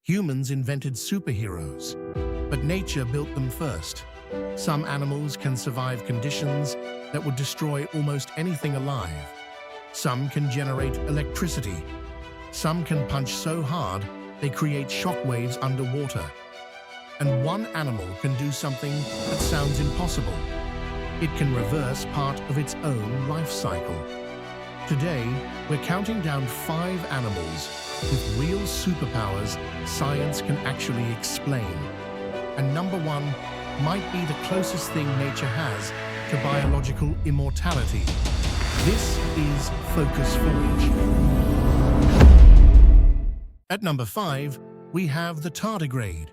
Humans invented superheroes, but nature built them first. Some animals can survive conditions that would destroy almost anything alive. Some can generate electricity. Some can punch so hard they create shockwaves underwater. And one animal can do something that sounds impossible. It can reverse part of its own life cycle. Today, we're counting down 5 animals with real superpowers science can actually explain. And number 1 might be the closest thing nature has to biological immortality. This is FocusForge. At number 5, we have the tardigrade,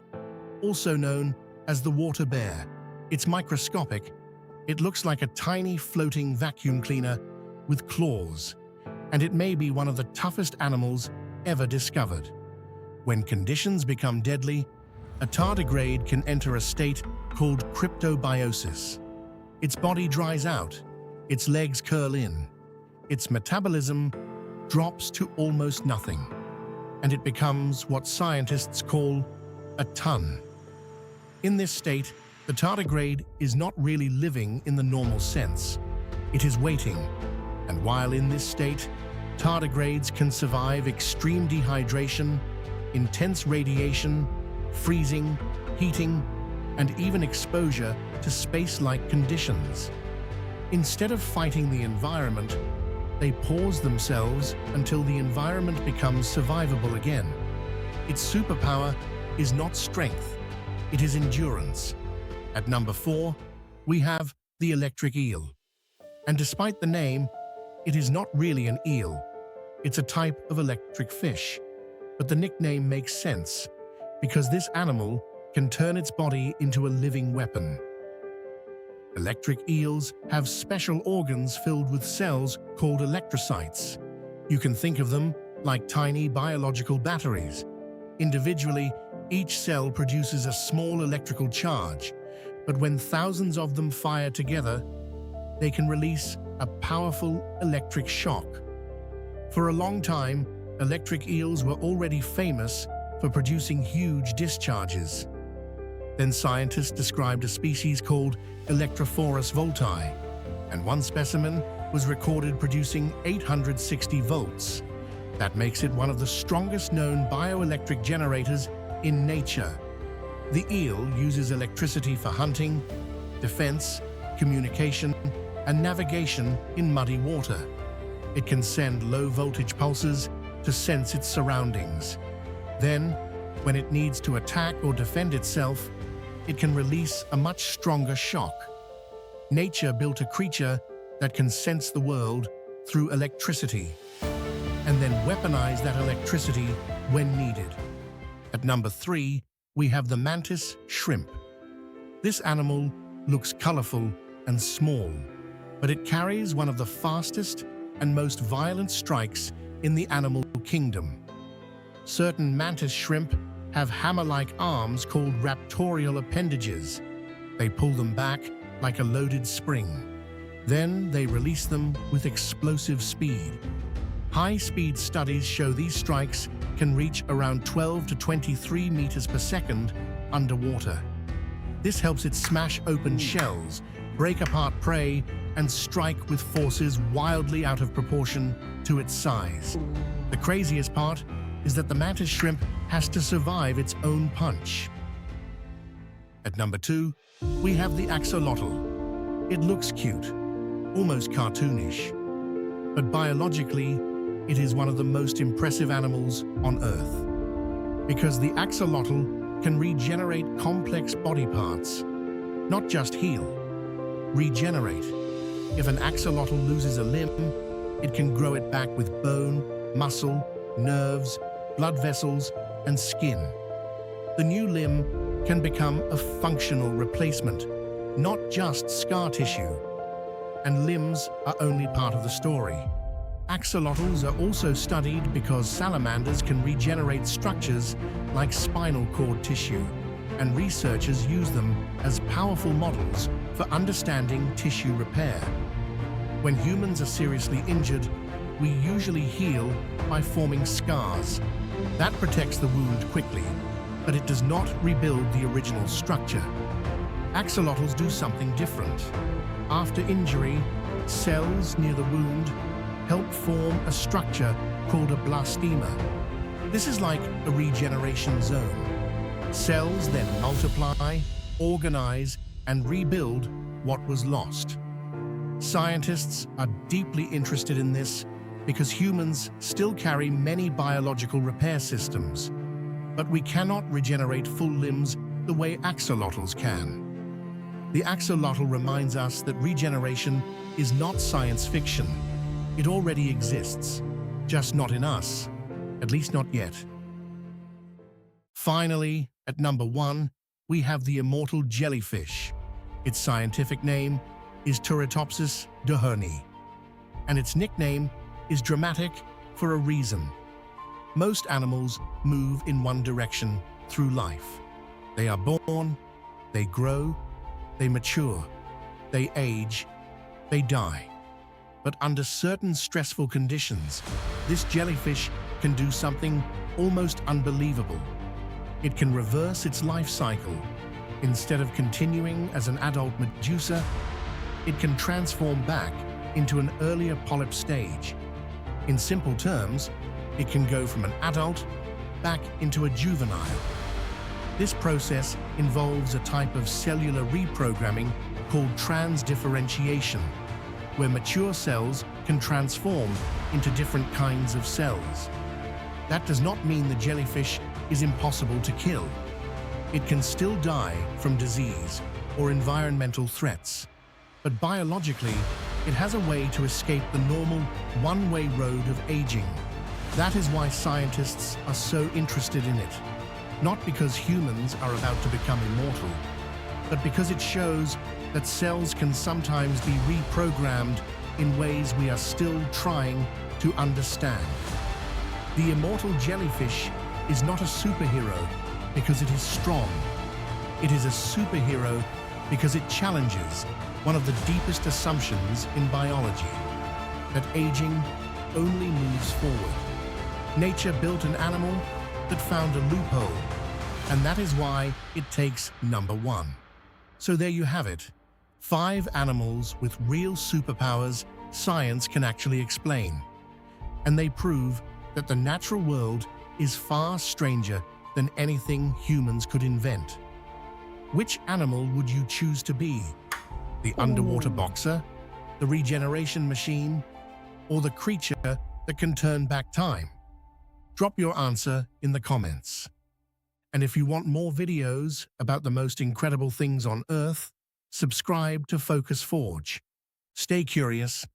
also known as the water bear. It's microscopic. It looks like a tiny floating vacuum cleaner with claws, and it may be one of the toughest animals ever discovered. When conditions become deadly, a tardigrade can enter a state called cryptobiosis. Its body dries out, its legs curl in, its metabolism drops to almost nothing, and it becomes what scientists call a ton. In this state, the tardigrade is not really living in the normal sense. It is waiting, and while in this state, tardigrades can survive extreme dehydration, intense radiation, freezing, heating, and even exposure to space-like conditions. Instead of fighting the environment, they pause themselves until the environment becomes survivable again. Its superpower is not strength, it is endurance. At number 4, we have the electric eel. And despite the name, it is not really an eel. It's a type of electric fish. But the nickname makes sense, because this animal can turn its body into a living weapon. Electric eels have special organs filled with cells called electrocytes. You can think of them like tiny biological batteries. Individually, each cell produces a small electrical charge, but when thousands of them fire together, they can release a powerful electric shock. For a long time, electric eels were already famous for producing huge discharges. Then scientists described a species called Electrophorus volti, and one specimen was recorded producing 860 volts. That makes it one of the strongest known bioelectric generators in nature. The eel uses electricity for hunting, defense, communication, and navigation in muddy water. It can send low-voltage pulses to sense its surroundings. Then, when it needs to attack or defend itself, it can release a much stronger shock. Nature built a creature that can sense the world through electricity, and then weaponize that electricity when needed. At number 3, we have the mantis shrimp. This animal looks colorful and small, but it carries one of the fastest and most violent strikes in the animal kingdom. Certain mantis shrimp have hammer-like arms called raptorial appendages. They pull them back like a loaded spring. Then they release them with explosive speed. High-speed studies show these strikes can reach around 12 to 23 meters per second underwater. This helps it smash open shells, break apart prey, and strike with forces wildly out of proportion to its size. The craziest part is that the mantis shrimp has to survive its own punch. At number 2, we have the axolotl. It looks cute, almost cartoonish, but biologically, it is one of the most impressive animals on Earth. Because the axolotl can regenerate complex body parts, not just heal, regenerate. If an axolotl loses a limb, it can grow it back with bone, muscle, nerves, blood vessels, and skin. The new limb can become a functional replacement, not just scar tissue. And limbs are only part of the story. Axolotls are also studied because salamanders can regenerate structures like spinal cord tissue, and researchers use them as powerful models for understanding tissue repair. When humans are seriously injured, we usually heal by forming scars. That protects the wound quickly, but it does not rebuild the original structure. Axolotls do something different. After injury, cells near the wound help form a structure called a blastema. This is like a regeneration zone. Cells then multiply, organize, and rebuild what was lost. Scientists are deeply interested in this because humans still carry many biological repair systems, but we cannot regenerate full limbs the way axolotls can. The axolotl reminds us that regeneration is not science fiction. It already exists, just not in us, at least not yet. Finally, at number 1, we have the immortal jellyfish. Its scientific name is Turritopsis doherty, and its nickname is dramatic for a reason. Most animals move in one direction through life. They are born, they grow, they mature, they age, they die. But under certain stressful conditions, this jellyfish can do something almost unbelievable. It can reverse its life cycle. Instead of continuing as an adult medusa, it can transform back into an earlier polyp stage. In simple terms, it can go from an adult back into a juvenile. This process involves a type of cellular reprogramming called transdifferentiation, where mature cells can transform into different kinds of cells. That does not mean the jellyfish is impossible to kill. It can still die from disease or environmental threats, but biologically, it has a way to escape the normal one-way road of aging. That is why scientists are so interested in it. Not because humans are about to become immortal, but because it shows that cells can sometimes be reprogrammed in ways we are still trying to understand. The immortal jellyfish is not a superhero because it is strong. It is a superhero because it challenges one of the deepest assumptions in biology, that aging only moves forward. Nature built an animal that found a loophole, and that is why it takes number 1. So there you have it. 5 animals with real superpowers science can actually explain. And they prove that the natural world is far stranger than anything humans could invent. Which animal would you choose to be? The underwater boxer, the regeneration machine, or the creature that can turn back time? Drop your answer in the comments. And if you want more videos about the most incredible things on Earth, subscribe to FocusForge. Stay curious